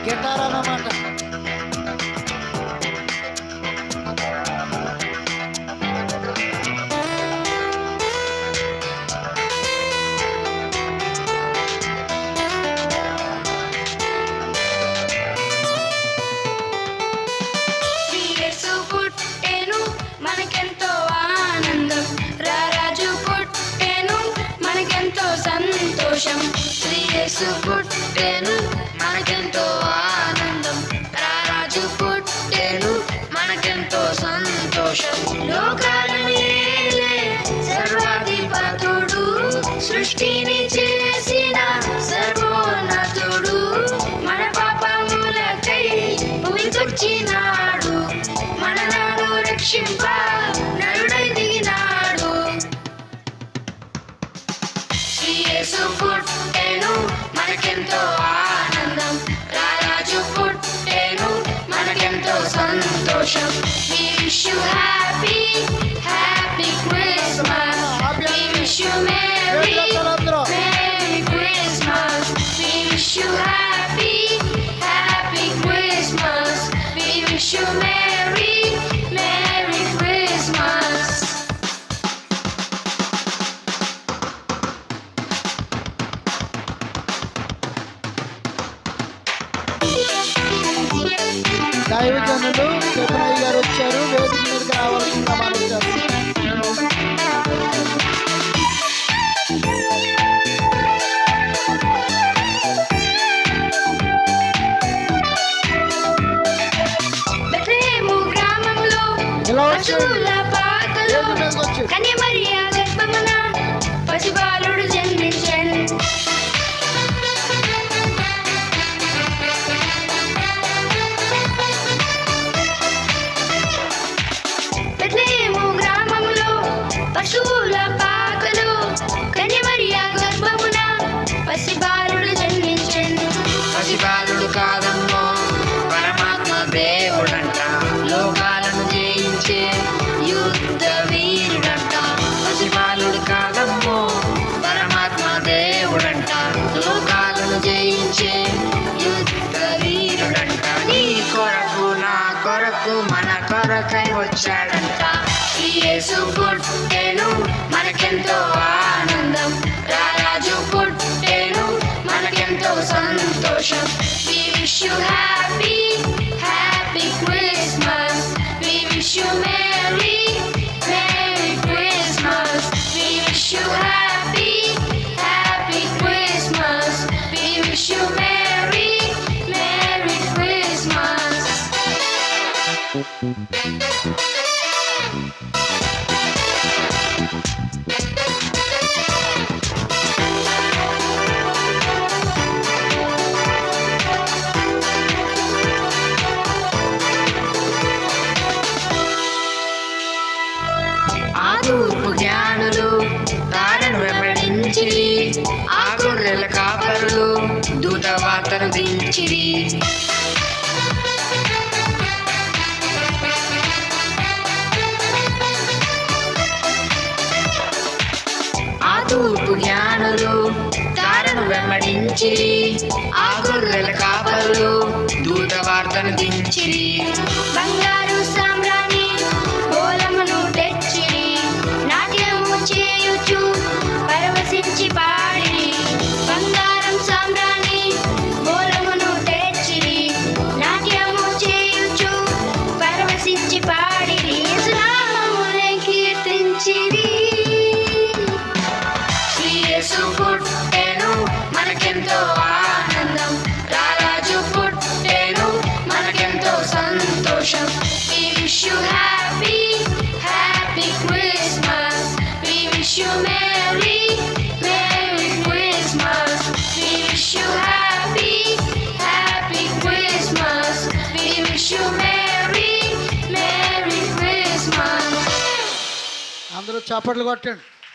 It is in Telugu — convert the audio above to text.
గిటార్ అన్నమాట. యేసు పుట్టెను మనకెంతో ఆనందం, రారాజు పుట్టెను మనకెంతో సంతోషం. లోకాలను ఏలే సర్వాధిపతుడు, సృష్టిని చేసిన సర్వోన్నతుడు, మన పాపములకై భూమికొచ్చినాడు, మనలను రక్షింప నరుడై దిగినాడు. యేసు పుట్టెను మనకెంతో ఆనందం, రారాజు పుట్టెను మనకెంతో సంతోషం. We wish you happy, happy Christmas. We wish you merry, merry Christmas. We wish you happy, happy Christmas. We wish you merry, merry Christmas. దైవజనులు చెన్నయ్య గారు వచ్చారు, వేదిక మీదకి రావాల్సిందిగా మాట్లాడారు. బెత్లెహేము గ్రామంలో పశువుల పాకలో కన్య మరియ గర్భమున పసిబాలుడు జన్మించెను. బెత్లెహేము గ్రామంలో పశువుల పాకలో కన్య మరియ గర్భమున పసిబాలుడు జన్మించెను. పసిబాలుడు కాదమ్మో పరమాత్మ దేవుడంట, లోకాలను జయించే యుద్ధ వీరుడంట. పసిబాలుడు కాదమ్మో పరమాత్మ దేవుడంట, లోకాలను జయించే యుద్ధ వీరుడంట. నీ కొరకు నా కొరకు మన కొరకై వచ్చాడంట. యేసు పుట్టెను మనకెంతో ఆనందం, రారాజు పుట్టెను మనకెంతో సంతోషం. We wish you happy, happy Christmas. We wish you merry, merry Christmas. We wish you happy, happy Christmas. We wish you merry, merry Christmas. ఆ తూర్పు జ్ఞానులు తారను వెంబడించిరి, ఆ గొర్రెల కాపరులు దూతవార్తను దించిరి. ఆ తూర్పు జ్ఞానులు తారను వెంబడించిరి, ఆ గొర్రెల కాపరులు దూతవార్తను దించిరి. బంగారు సామ్రాణి బోలమును తెచ్చిరి, నాట్యము చేయుచు పరవశించి పాడిరి. బంగారం సామ్రాణి బోలమును తెచ్చిరి, నాట్యము చేయుచు పరవశించి పాడిరి. యేసునామమునే కీర్తించిరి. యేసు పుట్టెను మనకెంతో ఆనందం, రారాజు పుట్టెను మనకెంతో సంతోషం. We wish you happy, happy Christmas. We wish you merry, merry Christmas. We wish you happy, happy Christmas. We wish you merry, merry Christmas. అందరూ చప్పట్లు కొట్టండి.